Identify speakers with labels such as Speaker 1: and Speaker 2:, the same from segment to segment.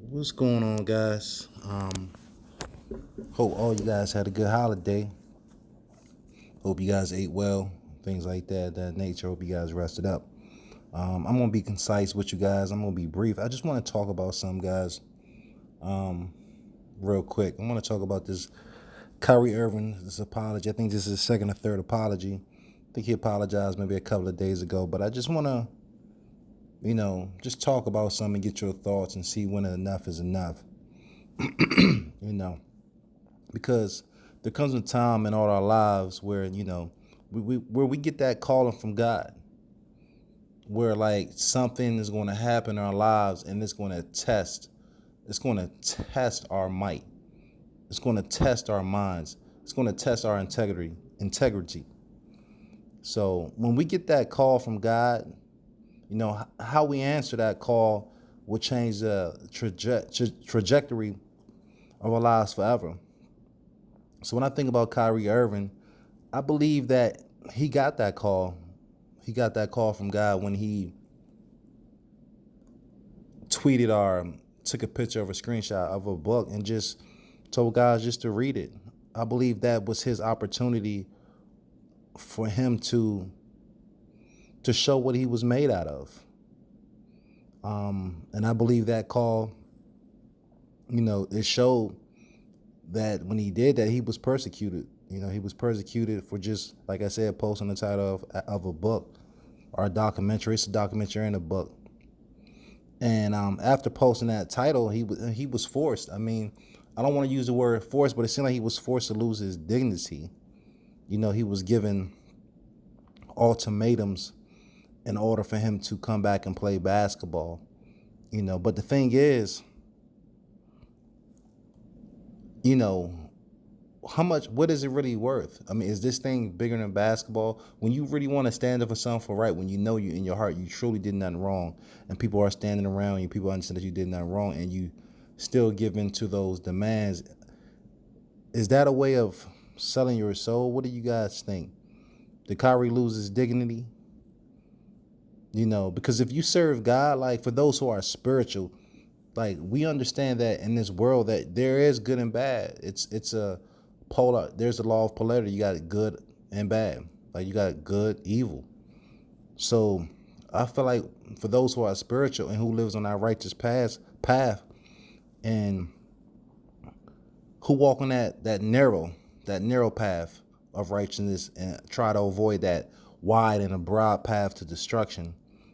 Speaker 1: What's going on, guys? Hope all you guys had a good holiday. Hope you guys ate well, things like that nature. Hope you guys rested up. I'm gonna be concise with you guys. I'm gonna be brief. I just want to talk about some guys, real quick. I want to talk about this Kyrie Irving, this apology. I think this is his second or third apology. I think he apologized maybe a couple of days ago, but I just want to, just talk about something and get your thoughts and see when enough is enough. You know, because there comes a time in all our lives where where we get that calling from God, where like something is going to happen in our lives and it's going to test our might, it's going to test our minds, it's going to test our integrity. So when we get that call from God, how we answer that call will change the trajectory of our lives forever. So when I think about Kyrie Irving, I believe that he got that call. He got that call from God when he tweeted or took a picture of a screenshot of a book and just told guys just to read it. I believe that was his opportunity for him to show what he was made out of. And I believe that call, it showed that when he did that, he was persecuted. He was persecuted for just, like I said, posting the title of a book or a documentary. It's a documentary and a book. And after posting that title, he was forced. I mean, I don't want to use the word forced, but it seemed like he was forced to lose his dignity. He was given ultimatums in order for him to come back and play basketball. But the thing is, what is it really worth? I mean, is this thing bigger than basketball? When you really want to stand up for something for right, when you know you in your heart you truly did nothing wrong, and people are standing around you, people understand that you did nothing wrong, and you still give in to those demands, is that a way of selling your soul? What do you guys think? Did Kyrie lose his dignity? Because if you serve God, like for those who are spiritual, like we understand that in this world that there is good and bad. It's a polar. There's a law of polarity. You got good and bad. Like you got good, evil. So I feel like for those who are spiritual and who lives on that righteous path, and who walk on that narrow path of righteousness and try to avoid that wide and a broad path to destruction.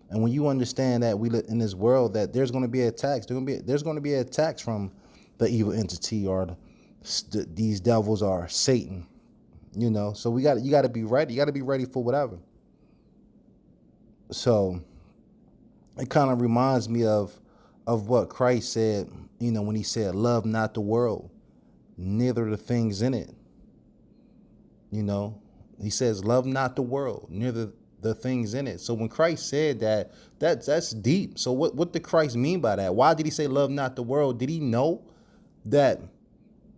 Speaker 1: And when you understand that we live in this world, that there's going to be attacks, there's going to be attacks from the evil entity or these devils or Satan. So you got to be ready. You got to be ready for whatever. So it kind of reminds me of what Christ said. When he said, "Love not the world, neither the things in it." He says, "Love not the world, neither the things in it." So when Christ said that, that's deep. So what did Christ mean by that? Why did he say love not the world? Did he know that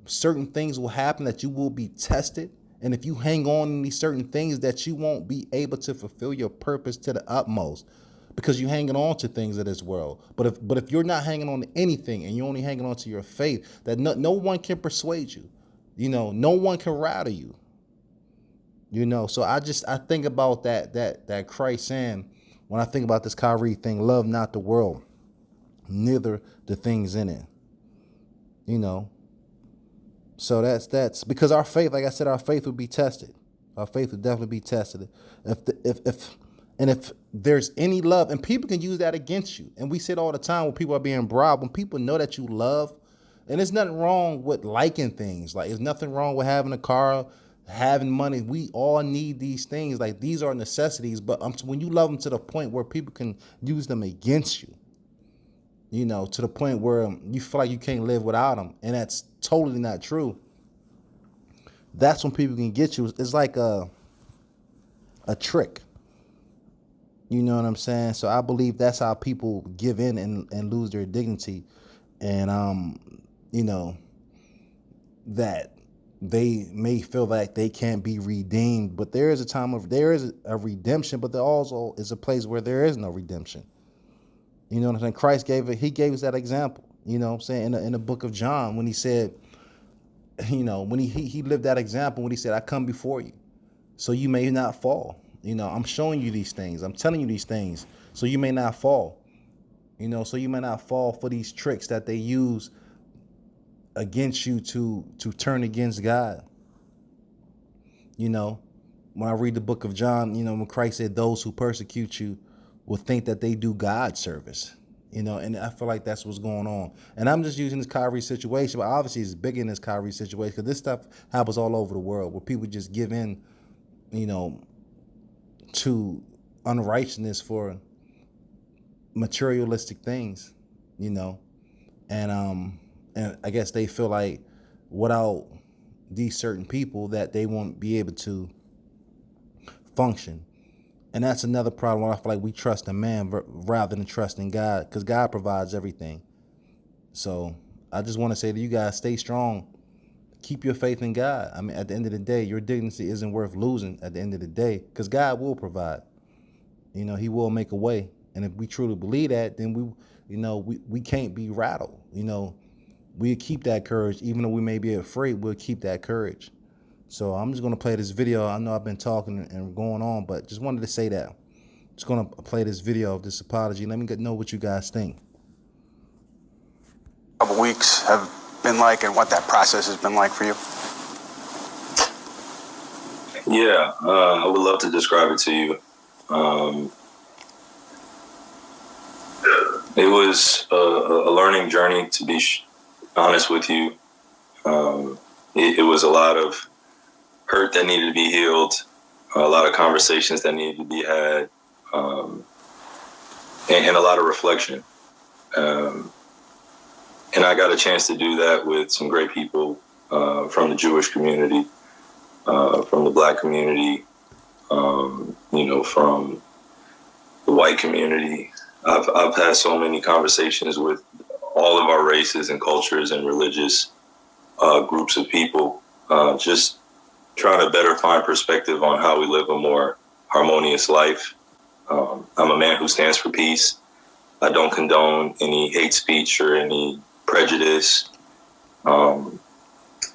Speaker 1: certain things will happen, that you will be tested? And if you hang on to these certain things, that you won't be able to fulfill your purpose to the utmost because you're hanging on to things of this world. But if you're not hanging on to anything and you're only hanging on to your faith, that no one can persuade you. No one can rattle you. So I think about that Christ saying, when I think about this Kyrie thing, love not the world, neither the things in it. So that's because our faith, like I said, our faith will be tested. Our faith will definitely be tested. If there's any love, and people can use that against you, and we say it all the time when people are being bribed, when people know that you love, and there's nothing wrong with liking things. Like there's nothing wrong with having a car, having money. We all need these things. Like these are necessities. But when you love them to the point where people can use them against you, to the point where you feel like you can't live without them, and that's totally not true. That's when people can get you. It's like a trick. You know what I'm saying? So I believe that's how people give in and lose their dignity. And that they may feel like they can't be redeemed, but there is a redemption, but there also is a place where there is no redemption. You know what I'm saying? He gave us that example. You know what I'm saying? In the book of John, when he said, when he lived that example, when he said, I come before you, so you may not fall. I'm showing you these things. I'm telling you these things, so you may not fall. So you may not fall for these tricks that they use against you to turn against God. When I read the book of John, when Christ said those who persecute you will think that they do God service. And I feel like that's what's going on. And I'm just using this Kyrie situation, but obviously it's bigger than this Kyrie situation, because this stuff happens all over the world where people just give in, to unrighteousness for materialistic things, and I guess they feel like without these certain people that they won't be able to function. And that's another problem. I feel like we trust in man rather than trusting God, because God provides everything. So I just want to say to you guys, stay strong. Keep your faith in God. I mean, at the end of the day, your dignity isn't worth losing at the end of the day, because God will provide. He will make a way. And if we truly believe that, then we can't be rattled. We'll keep that courage. Even though we may be afraid, we'll keep that courage. So I'm just going to play this video. I know I've been talking and going on, but just wanted to say that. Just going to play this video of this apology. Let me know what you guys think.
Speaker 2: Couple weeks have been like, and what that process has been like for you?
Speaker 3: Yeah, I would love to describe it to you. It was a learning journey, to be honest with you. It was a lot of hurt that needed to be healed, a lot of conversations that needed to be had, and a lot of reflection. And I got a chance to do that with some great people from the Jewish community, from the Black community, from the white community. I've had so many conversations with all of our races and cultures and religious groups of people, just trying to better find perspective on how we live a more harmonious life. I'm a man who stands for peace. I don't condone any hate speech or any prejudice. And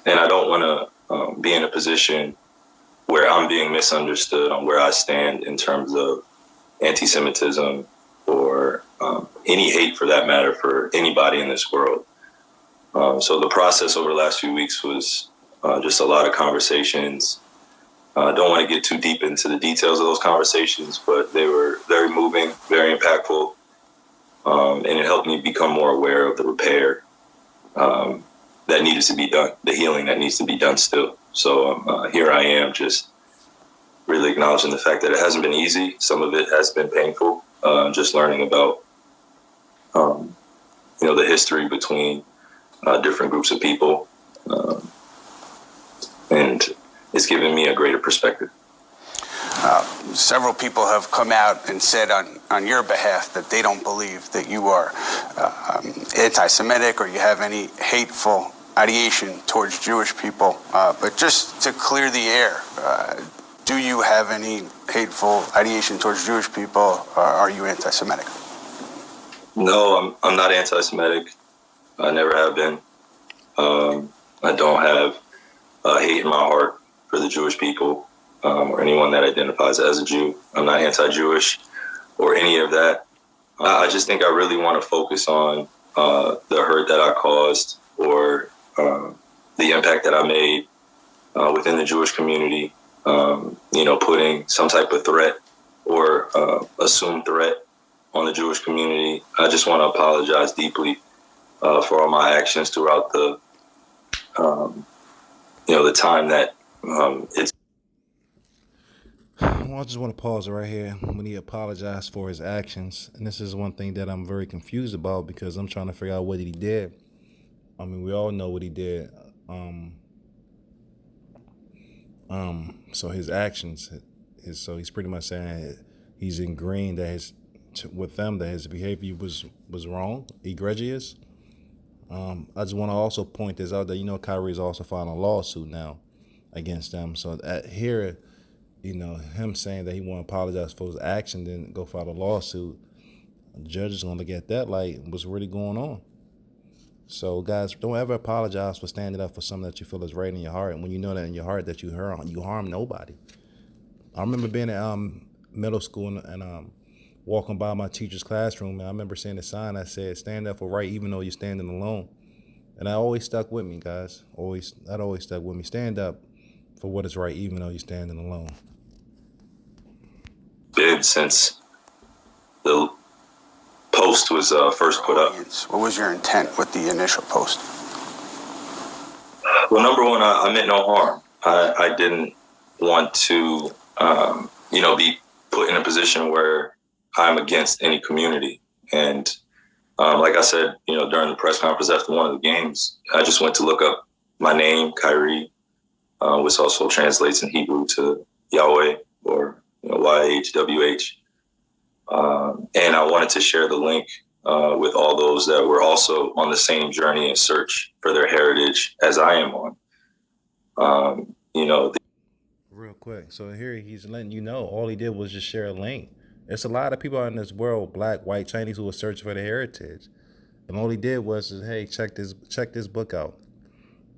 Speaker 3: I don't want to be in a position where I'm being misunderstood on where I stand in terms of anti-Semitism or any hate, for that matter, for anybody in this world. So the process over the last few weeks was just a lot of conversations. I don't want to get too deep into the details of those conversations, but they were very moving, very impactful, and it helped me become more aware of the repair that needed to be done, the healing that needs to be done still. So here I am, just really acknowledging the fact that it hasn't been easy. Some of it has been painful, just learning about the history between different groups of people, and it's given me a greater perspective.
Speaker 2: Several people have come out and said on your behalf that they don't believe that you are anti-Semitic or you have any hateful ideation towards Jewish people. But just to clear the air, do you have any hateful ideation towards Jewish people, or are you anti-Semitic?
Speaker 3: No, I'm not anti-Semitic. I never have been. I don't have hate in my heart for the Jewish people or anyone that identifies as a Jew. I'm not anti-Jewish or any of that. I just think I really want to focus on the hurt that I caused or the impact that I made within the Jewish community, putting some type of threat or assumed threat on the Jewish community. I just want to apologize deeply for all my actions throughout the time that it's.
Speaker 1: Well, I just want to pause right here when he apologized for his actions. And this is one thing that I'm very confused about, because I'm trying to figure out what he did. I mean, we all know what he did. So his actions, so he's pretty much saying he's agreeing that with them that his behavior was wrong, egregious. I just want to also point this out that Kyrie is also filing a lawsuit now against them. So here, him saying that he want to apologize for his action, then go file a lawsuit. The judge is going to look at that like what's really going on. So, guys, don't ever apologize for standing up for something that you feel is right in your heart. And when you know that in your heart that you harm nobody. I remember being at middle school and walking by my teacher's classroom, and I remember seeing a sign that said, "Stand up for right, even though you're standing alone." And that always stuck with me, guys. That always stuck with me. Stand up for what is right, even though you're standing alone.
Speaker 3: Been since the post was first put up.
Speaker 2: What was your intent with the initial post?
Speaker 3: Well, number one, I meant no harm. I didn't want to, be put in a position where I'm against any community. And like I said, during the press conference after one of the games, I just went to look up my name, Kyrie, which also translates in Hebrew to Yahweh or YHWH. And I wanted to share the link with all those that were also on the same journey and search for their heritage as I am on.
Speaker 1: Real quick. So here he's letting you know all he did was just share a link. There's a lot of people out in this world, black, white, Chinese, who are searching for their heritage. And all he did was just, hey, check this book out.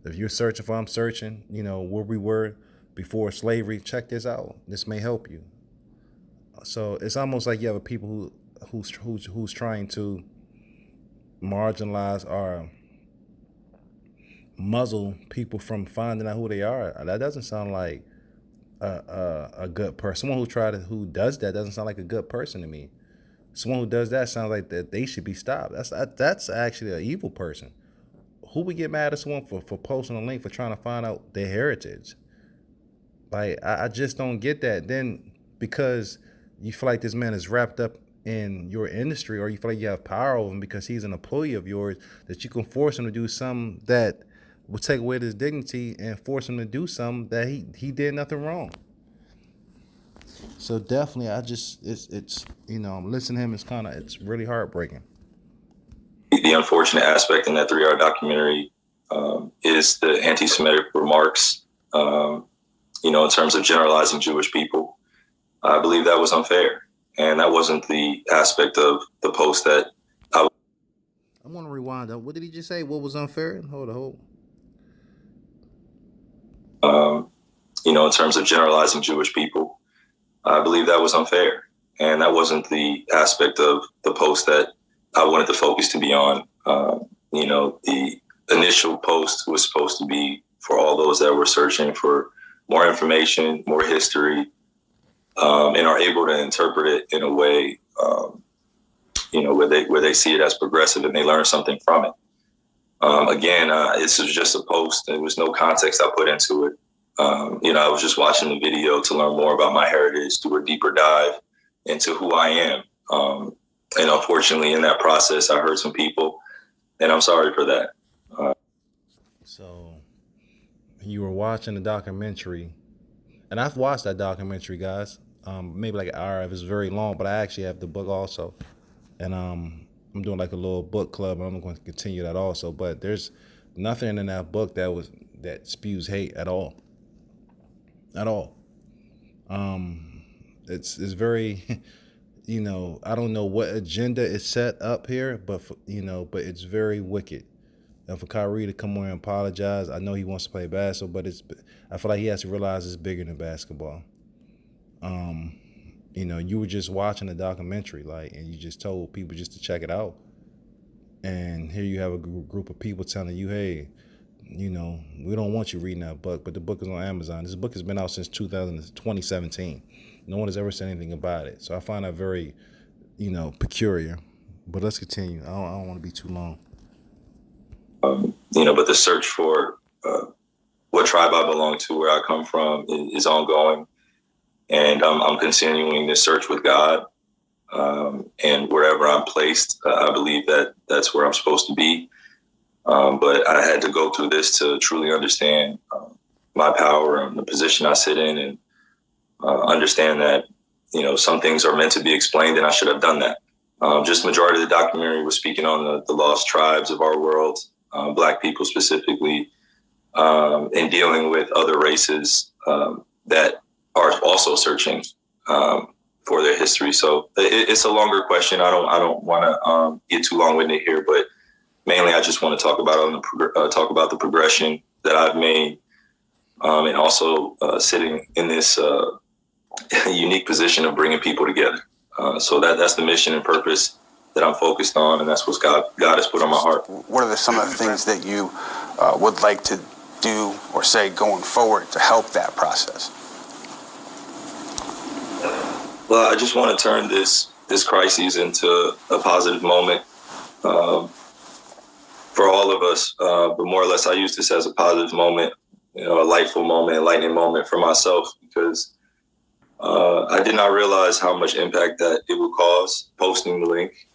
Speaker 1: If you're searching for, I'm searching, where we were before slavery, check this out. This may help you. So it's almost like you have a people who's trying to marginalize or muzzle people from finding out who they are. That doesn't sound like a good person. Someone who does that doesn't sound like a good person to me. Someone who does that sounds like that they should be stopped. That's actually an evil person. Who would get mad at someone for posting a link for trying to find out their heritage? Like, I just don't get that. Then because you feel like this man is wrapped up in your industry, or you feel like you have power over him because he's an employee of yours, that you can force him to do something that will take away his dignity and force him to do something that he did nothing wrong. So definitely, it's I'm listening to him. It's really heartbreaking.
Speaker 3: The unfortunate aspect in that 3-hour documentary is the anti-Semitic remarks, in terms of generalizing Jewish people. I believe that was unfair. And that wasn't the aspect of the post that I
Speaker 1: want to rewind up. What did he just say? What was unfair? Hold on.
Speaker 3: In terms of generalizing Jewish people, I believe that was unfair. And that wasn't the aspect of the post that I wanted the focus to be on. The initial post was supposed to be for all those that were searching for more information, more history, and are able to interpret it in a way, where they see it as progressive and they learn something from it. Again, this was just a post. There was no context I put into it. I was just watching the video to learn more about my heritage, do a deeper dive into who I am. And unfortunately, in that process, I hurt some people, and I'm sorry for that.
Speaker 1: So you were watching the documentary, and I've watched that documentary, guys. Maybe like an hour if it's very long, but I actually have the book also, and I'm doing like a little book club, and I'm going to continue that also. But there's nothing in that book that spews hate at all. At all. It's very, I don't know what agenda is set up here, but but it's very wicked. And for Kyrie to come on and apologize, I know he wants to play basketball, but I feel like he has to realize it's bigger than basketball. You were just watching a documentary, and you just told people just to check it out. And here you have a group of people telling you, hey, we don't want you reading that book, but the book is on Amazon. This book has been out since 2017. No one has ever said anything about it. So I find that very, peculiar. But let's continue. I don't want to be too long.
Speaker 3: But the search for what tribe I belong to, where I come from, is ongoing. And I'm continuing this search with God. And wherever I'm placed, I believe that that's where I'm supposed to be. But I had to go through this to truly understand my power and the position I sit in, and understand that, some things are meant to be explained, and I should have done that. Just majority of the documentary was speaking on the lost tribes of our world, Black people specifically, and dealing with other races that are also searching for their history. So it's a longer question. I don't want to get too long-winded here, but mainly I just want to talk about the progression that I've made, and also sitting in this unique position of bringing people together. So that's the mission and purpose that I'm focused on, and that's what God has put on my heart.
Speaker 2: What are some of the things that you would like to do or say going forward to help that process?
Speaker 3: Well, I just want to turn this crisis into a positive moment for all of us. But more or less, I use this as a positive moment, a lightful moment, enlightening moment for myself, because I did not realize how much impact that it would cause posting the link.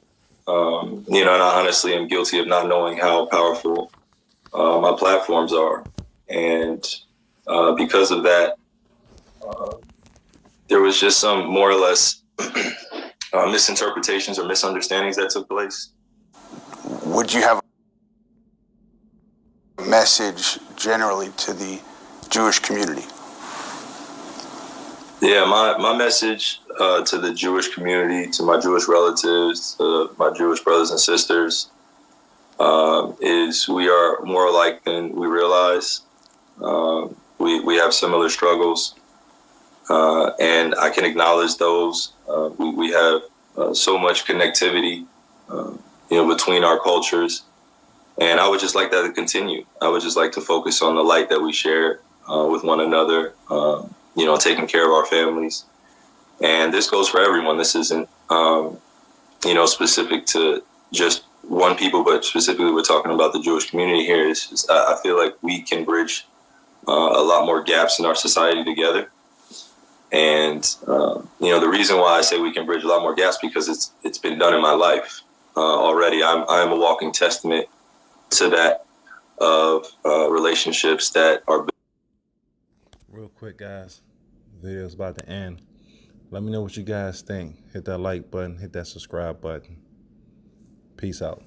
Speaker 3: And I honestly am guilty of not knowing how powerful my platforms are. And because of that, there was just some more or less misinterpretations or misunderstandings that took place.
Speaker 2: Would you have a message generally to the Jewish community?
Speaker 3: Yeah, my message to the Jewish community, to my Jewish relatives, to my Jewish brothers and sisters, is we are more alike than we realize. We have similar struggles, and I can acknowledge those. We have so much connectivity, between our cultures, and I would just like that to continue. I would just like to focus on the light that we share with one another. Taking care of our families, and this goes for everyone. This isn't, specific to just one people, but specifically we're talking about the Jewish community here. I feel like we can bridge a lot more gaps in our society together. And, the reason why I say we can bridge a lot more gaps, because it's been done in my life already. I'm a walking testament to that, of relationships that are.
Speaker 1: Real quick, guys, the video's about to end. Let me know what you guys think. Hit that like button, hit that subscribe button. Peace out.